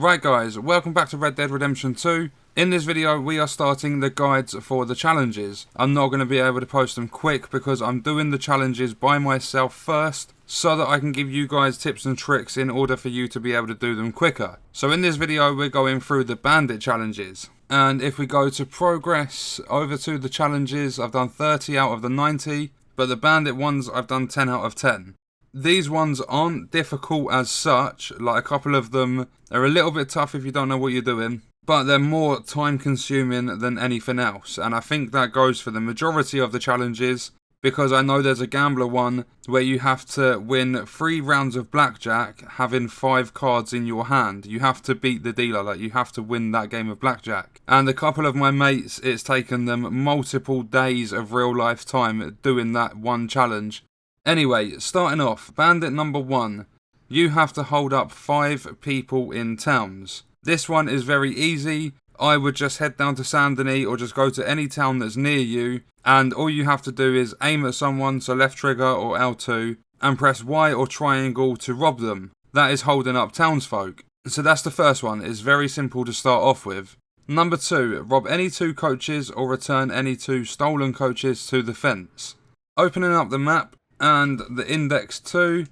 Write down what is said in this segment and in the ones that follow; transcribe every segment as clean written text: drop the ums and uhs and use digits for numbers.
Right guys, welcome back to Red Dead Redemption 2. In this video we are starting the guides for the challenges. I'm not going to be able to post them quick because I'm doing the challenges by myself first, so that I can give you guys tips and tricks in order for you to be able to do them quicker. So in this video we're going through the bandit challenges. And if we go to progress, over to the challenges, I've done 30 out of the 90, but the bandit ones I've done 10 out of 10. These ones aren't difficult as such, like a couple of them are a little bit tough if you don't know what you're doing, but they're more time consuming than anything else, and I think that goes for the majority of the challenges, because I know there's a gambler one where you have to win 3 rounds of blackjack having 5 cards in your hand. You have to beat the dealer, like you have to win that game of blackjack. And a couple of my mates, it's taken them multiple days of real life time doing that one challenge. Anyway, starting off, bandit number 1. You have to hold up 5 people in towns. This one is very easy. I would just head down to Saint Denis or just go to any town that's near you, and all you have to do is aim at someone, so left trigger or L2, and press Y or triangle to rob them. That is holding up townsfolk. So that's the first one. It's very simple to start off with. Number 2, rob any 2 coaches or return any 2 stolen coaches to the fence. Opening up the map and the index 2,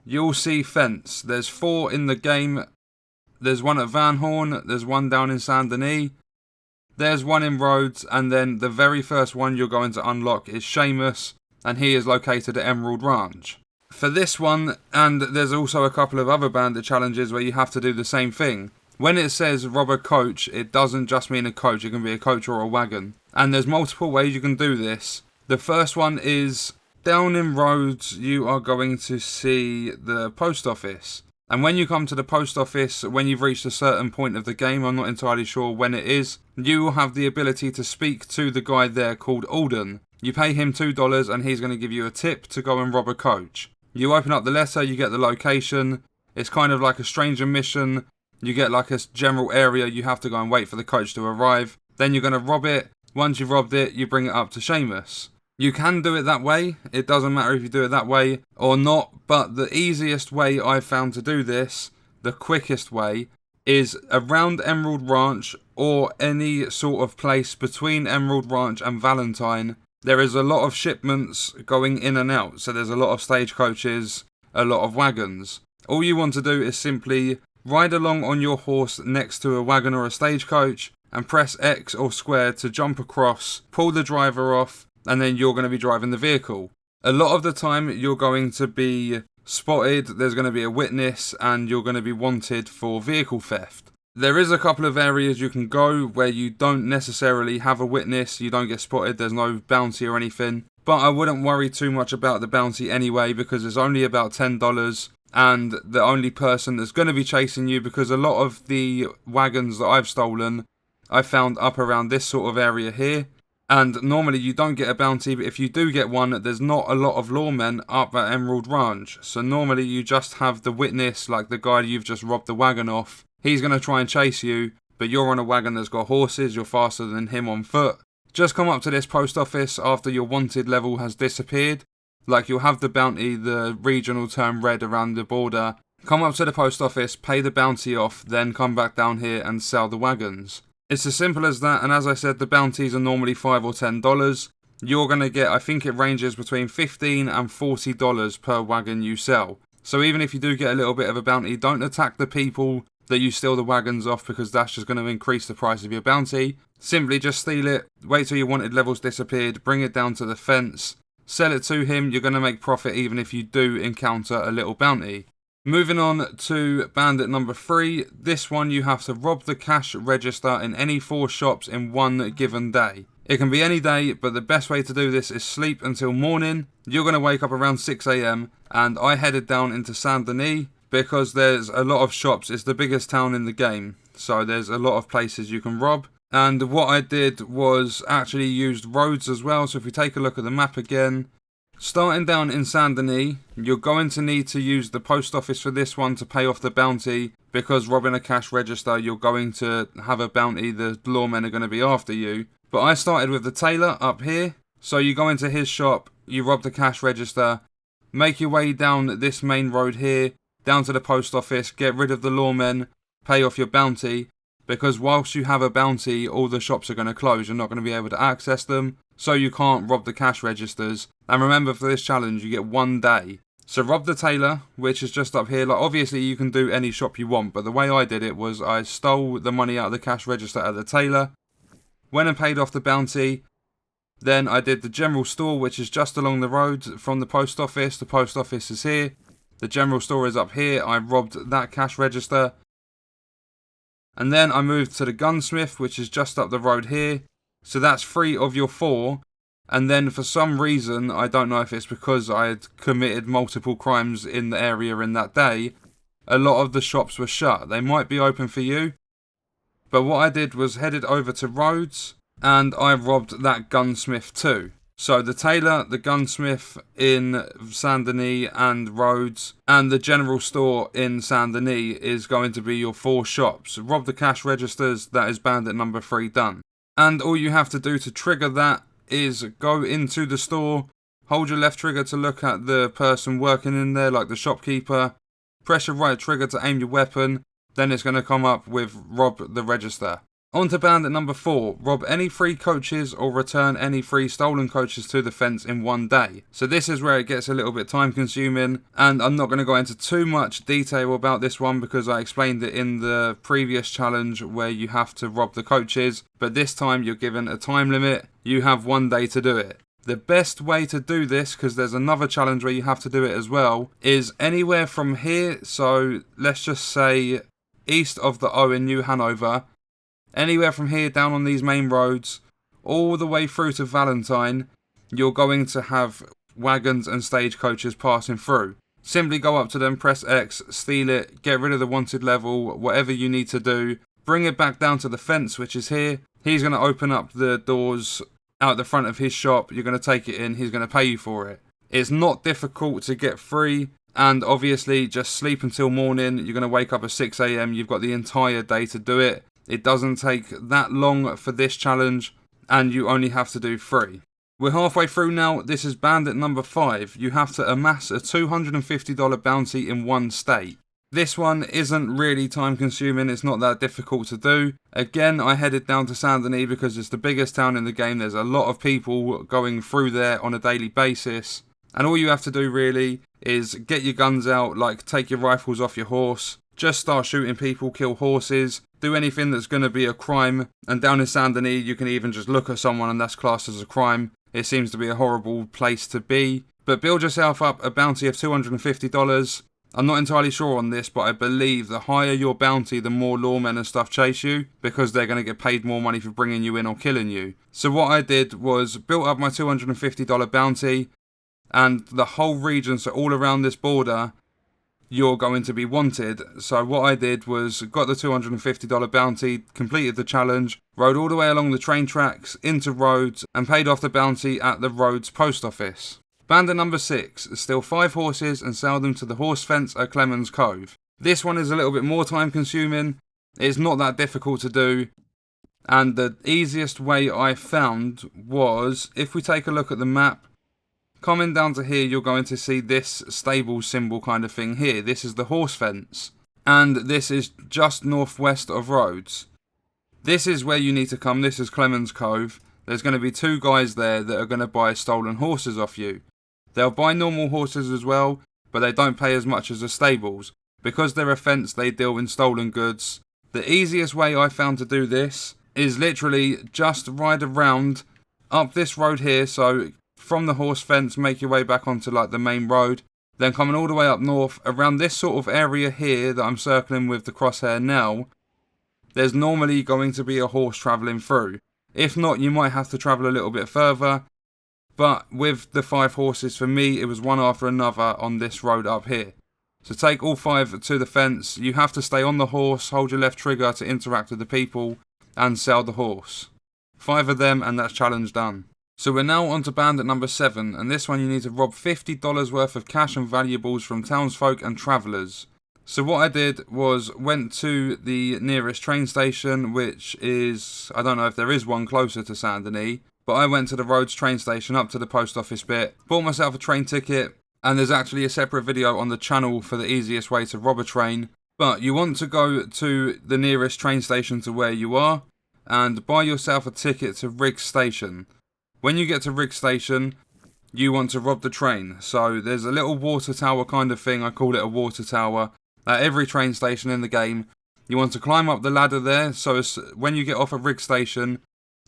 you'll see fence. There's 4 in the game. There's one at Van Horn, there's one down in Saint Denis, there's one in Rhodes, and then the very first one you're going to unlock is Seamus, and he is located at Emerald Ranch. For this one, and there's also a couple of other bandit challenges where you have to do the same thing. When it says rob a coach, it doesn't just mean a coach, it can be a coach or a wagon. And there's multiple ways you can do this. The first one is, down in Rhodes, you are going to see the post office. And when you come to the post office, when you've reached a certain point of the game, I'm not entirely sure when it is, you will have the ability to speak to the guy there called Alden. You pay him $2 and he's going to give you a tip to go and rob a coach. You open up the letter, you get the location. It's kind of like a stranger mission. You get like a general area, you have to go and wait for the coach to arrive. Then you're going to rob it. Once you've robbed it, you bring it up to Seamus. You can do it that way, it doesn't matter if you do it that way or not, but the easiest way I've found to do this, the quickest way, is around Emerald Ranch or any sort of place between Emerald Ranch and Valentine. There is a lot of shipments going in and out, so there's a lot of stagecoaches, a lot of wagons. All you want to do is simply ride along on your horse next to a wagon or a stagecoach and press X or square to jump across, pull the driver off, and then you're going to be driving the vehicle. A lot of the time you're going to be spotted, there's going to be a witness, and you're going to be wanted for vehicle theft. There is a couple of areas you can go where you don't necessarily have a witness, you don't get spotted, there's no bounty or anything. But I wouldn't worry too much about the bounty anyway, because it's only about $10, and the only person that's going to be chasing you, because a lot of the wagons that I've stolen, I found up around this sort of area here. And normally you don't get a bounty, but if you do get one, there's not a lot of lawmen up at Emerald Ranch. So normally you just have the witness, like the guy you've just robbed the wagon off. He's going to try and chase you, but you're on a wagon that's got horses, you're faster than him on foot. Just come up to this post office after your wanted level has disappeared. Like you'll have the bounty, the regional term red around the border. Come up to the post office, pay the bounty off, then come back down here and sell the wagons. It's as simple as that, and as I said, the bounties are normally $5 or $10. You're going to get, I think it ranges between $15 and $40 per wagon you sell. So even if you do get a little bit of a bounty, don't attack the people that you steal the wagons off, because that's just going to increase the price of your bounty. Simply just steal it, wait till your wanted levels disappeared, bring it down to the fence, sell it to him, you're going to make profit even if you do encounter a little bounty. Moving on to bandit number 3, this one you have to rob the cash register in any 4 shops in one given day. It can be any day, but the best way to do this is sleep until morning. You're going to wake up around 6 AM, and I headed down into Saint Denis because there's a lot of shops. It's the biggest town in the game, so there's a lot of places you can rob. And what I did was actually used roads as well, so if we take a look at the map again, starting down in Saint Denis, you're going to need to use the post office for this one to pay off the bounty, because robbing a cash register, you're going to have a bounty, the lawmen are going to be after you. But I started with the tailor up here, so you go into his shop, you rob the cash register, make your way down this main road here, down to the post office, get rid of the lawmen, pay off your bounty, because whilst you have a bounty, all the shops are going to close. You're not going to be able to access them, so you can't rob the cash registers. And remember, for this challenge, you get 1 day. So rob the tailor, which is just up here. Like, obviously you can do any shop you want, but the way I did it was I stole the money out of the cash register at the tailor, went and paid off the bounty. Then I did the general store, which is just along the road from the post office. The post office is here. The general store is up here. I robbed that cash register. And then I moved to the gunsmith, which is just up the road here. So that's 3 of your 4. And then for some reason, I don't know if it's because I had committed multiple crimes in the area in that day, a lot of the shops were shut. They might be open for you. But what I did was headed over to Rhodes, and I robbed that gunsmith too. So the tailor, the gunsmith in Saint Denis and Rhodes, and the general store in Saint Denis is going to be your 4 shops. Rob the cash registers, that is bandit number 3 done. And all you have to do to trigger that is go into the store, hold your left trigger to look at the person working in there, like the shopkeeper, press your right trigger to aim your weapon, then it's going to come up with rob the register. On to bandit number 4, rob any free coaches or return any free stolen coaches to the fence in 1 day. So this is where it gets a little bit time consuming, and I'm not going to go into too much detail about this one because I explained it in the previous challenge where you have to rob the coaches, but this time you're given a time limit. You have 1 day to do it. The best way to do this, because there's another challenge where you have to do it as well, is anywhere from here, so let's just say east of the O in New Hanover, anywhere from here down on these main roads, all the way through to Valentine, you're going to have wagons and stagecoaches passing through. Simply go up to them, press X, steal it, get rid of the wanted level, whatever you need to do. Bring it back down to the fence, which is here. He's going to open up the doors out the front of his shop. You're going to take it in. He's going to pay you for it. It's not difficult to get free. And obviously, just sleep until morning. You're going to wake up at 6 AM. You've got the entire day to do it. It doesn't take that long for this challenge, and you only have to do 3. We're halfway through now. This is bandit number 5. You have to amass a $250 bounty in 1 state. This one isn't really time consuming, it's not that difficult to do. Again, I headed down to Saint Denis because it's the biggest town in the game. There's a lot of people going through there on a daily basis. And all you have to do really is get your guns out, like take your rifles off your horse. Just start shooting people, kill horses, do anything that's going to be a crime. And down in Saint Denis, you can even just look at someone and that's classed as a crime. It seems to be a horrible place to be. But build yourself up a bounty of $250. I'm not entirely sure on this, but I believe the higher your bounty, the more lawmen and stuff chase you, because they're going to get paid more money for bringing you in or killing you. So what I did was built up my $250 bounty, and the whole region, so all around this border, you're going to be wanted. So what I did was got the $250 bounty, completed the challenge, rode all the way along the train tracks into Rhodes, and paid off the bounty at the Rhodes post office. Bandit number 6, steal 5 horses and sell them to the horse fence at Clemens Cove. This one is a little bit more time consuming. It's not that difficult to do. And the easiest way I found was, if we take a look at the map, coming down to here, you're going to see this stable symbol kind of thing here. This is the horse fence. And this is just northwest of Rhodes. This is where you need to come. This is Clemens Cove. There's going to be 2 guys there that are going to buy stolen horses off you. They'll buy normal horses as well, but they don't pay as much as the stables. Because they're a fence, they deal in stolen goods. The easiest way I found to do this is literally just ride around up this road here. So from the horse fence, make your way back onto like the main road. Then coming all the way up north, around this sort of area here that I'm circling with the crosshair now, there's normally going to be a horse travelling through. If not, you might have to travel a little bit further. But with the 5 horses, for me, it was one after another on this road up here. So take all 5 to the fence. You have to stay on the horse, hold your left trigger to interact with the people, and sell the horse. 5 of them, and that's challenge done. So we're now on to bandit number 7, and this one you need to rob $50 worth of cash and valuables from townsfolk and travellers. So what I did was went to the nearest train station, which is, I don't know if there is one closer to Saint Denis, but I went to the Rhodes train station up to the post office bit, bought myself a train ticket, and there's actually a separate video on the channel for the easiest way to rob a train. But you want to go to the nearest train station to where you are and buy yourself a ticket to Riggs Station. When you get to Riggs Station, you want to rob the train. So there's a little water tower kind of thing, I call it a water tower, at every train station in the game. You want to climb up the ladder there, so when you get off of Riggs Station,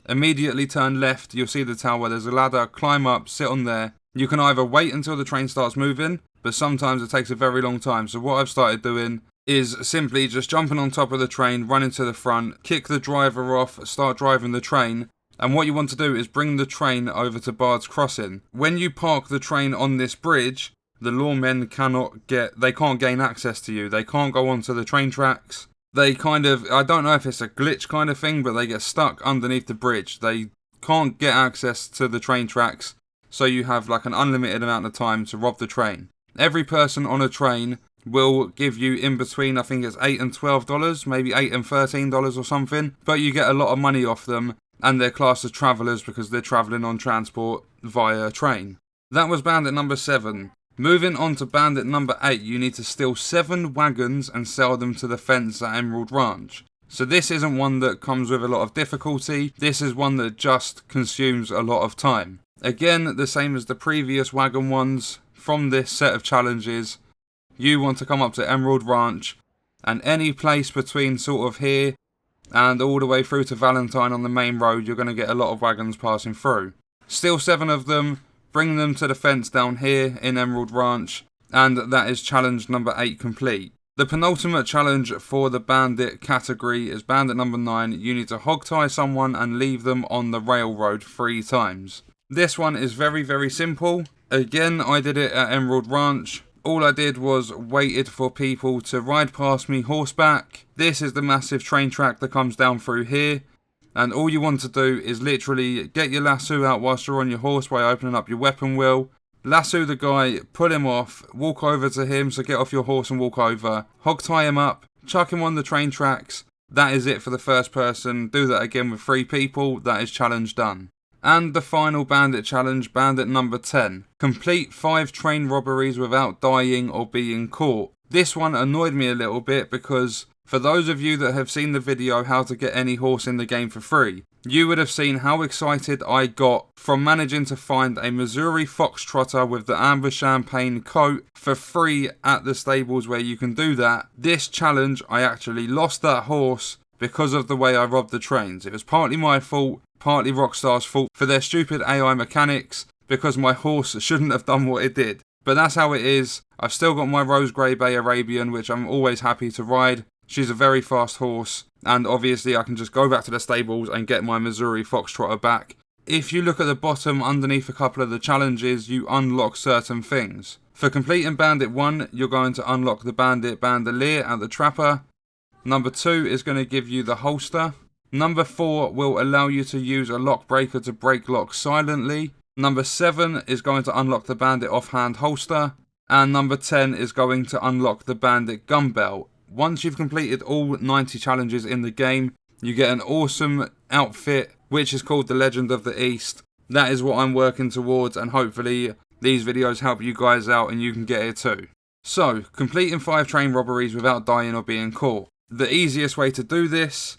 immediately turn left, you'll see the tower, there's a ladder, climb up, sit on there. You can either wait until the train starts moving, but sometimes it takes a very long time. So what I've started doing is simply just jumping on top of the train, running to the front, kick the driver off, start driving the train. And what you want to do is bring the train over to Bard's Crossing. When you park the train on this bridge, the lawmen can't gain access to you. They can't go onto the train tracks. They I don't know if it's a glitch kind of thing, but they get stuck underneath the bridge. They can't get access to the train tracks, so you have like an unlimited amount of time to rob the train. Every person on a train will give you in between, I think it's $8 and $12, maybe $8 and $13 or something, but you get a lot of money off them, and they're classed as travellers because they're travelling on transport via train. That was bandit number 7. Moving on to bandit number 8, you need to steal 7 wagons and sell them to the fence at Emerald Ranch. So this isn't one that comes with a lot of difficulty, this is one that just consumes a lot of time. Again, the same as the previous wagon ones, from this set of challenges, you want to come up to Emerald Ranch, and any place between sort of here and all the way through to Valentine on the main road, you're going to get a lot of wagons passing through. Steal 7 of them, bring them to the fence down here in Emerald Ranch, and that is challenge number 8 complete. The penultimate challenge for the bandit category is bandit number 9. You need to hogtie someone and leave them on the railroad 3 times. This one is very, very simple. Again, I did it at Emerald Ranch. All I did was waited for people to ride past me horseback. This is the massive train track that comes down through here. And all you want to do is literally get your lasso out whilst you're on your horse by opening up your weapon wheel. Lasso the guy, pull him off, walk over to him, so get off your horse and walk over. Hog-tie him up, chuck him on the train tracks. That is it for the first person. Do that again with 3 people. That is challenge done. And the final bandit challenge, bandit number 10. Complete 5 train robberies without dying or being caught. This one annoyed me a little bit because for those of you that have seen the video how to get any horse in the game for free, you would have seen how excited I got from managing to find a Missouri Foxtrotter with the amber champagne coat for free at the stables where you can do that. This challenge, I actually lost that horse because of the way I robbed the trains. It was partly my fault, partly Rockstar's fault for their stupid AI mechanics, because my horse shouldn't have done what it did. But that's how it is. I've still got my Rose Grey Bay Arabian, which I'm always happy to ride. She's a very fast horse, and obviously I can just go back to the stables and get my Missouri Foxtrotter back. If you look at the bottom underneath a couple of the challenges, you unlock certain things. For completing Bandit 1, you're going to unlock the Bandit Bandolier at the Trapper. Number 2 is going to give you the holster. Number 4 will allow you to use a lock breaker to break locks silently. Number 7 is going to unlock the Bandit offhand holster. And number 10 is going to unlock the Bandit gun belt. Once you've completed all 90 challenges in the game, you get an awesome outfit, which is called the Legend of the East. That is what I'm working towards, and hopefully these videos help you guys out and you can get it too. So, completing 5 train robberies without dying or being caught. The easiest way to do this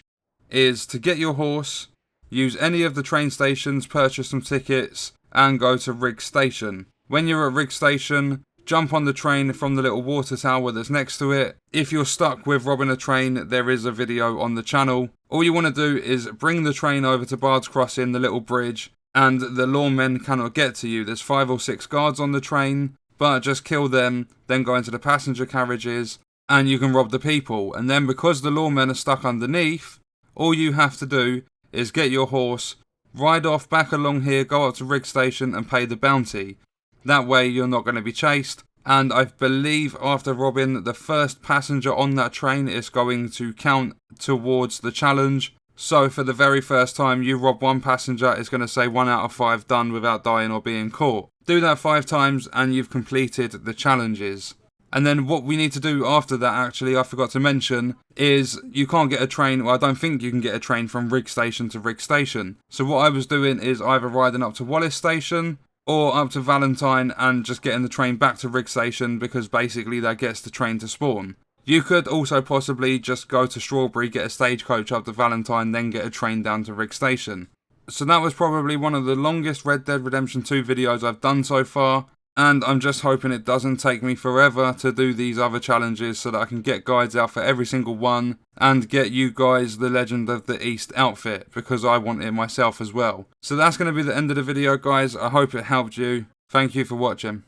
is to get your horse, use any of the train stations, purchase some tickets, and go to Riggs Station. When you're at Riggs Station, jump on the train from the little water tower that's next to it. If you're stuck with robbing a train, there is a video on the channel. All you want to do is bring the train over to Bard's Crossing, the little bridge, and the lawmen cannot get to you. There's 5 or 6 guards on the train, but just kill them, then go into the passenger carriages, and you can rob the people. And then because the lawmen are stuck underneath, all you have to do is get your horse, ride off back along here, go up to Riggs Station and pay the bounty. That way you're not going to be chased. And I believe after robbing the first passenger on that train, it's going to count towards the challenge. So for the very first time you rob 1 passenger, it's going to say 1 out of 5 done without dying or being caught. Do that 5 times and you've completed the challenges. And then what we need to do after that, actually, I forgot to mention, is you can't get a train, well, I don't think you can get a train from Riggs Station to Riggs Station. So what I was doing is either riding up to Wallace Station or up to Valentine and just getting the train back to Riggs Station, because basically that gets the train to spawn. You could also possibly just go to Strawberry, get a stagecoach up to Valentine, then get a train down to Rig Station. So that was probably one of the longest Red Dead Redemption 2 videos I've done so far, and I'm just hoping it doesn't take me forever to do these other challenges so that I can get guides out for every single one, and get you guys the Legend of the East outfit, because I want it myself as well. So that's going to be the end of the video, guys. I hope it helped you. Thank you for watching.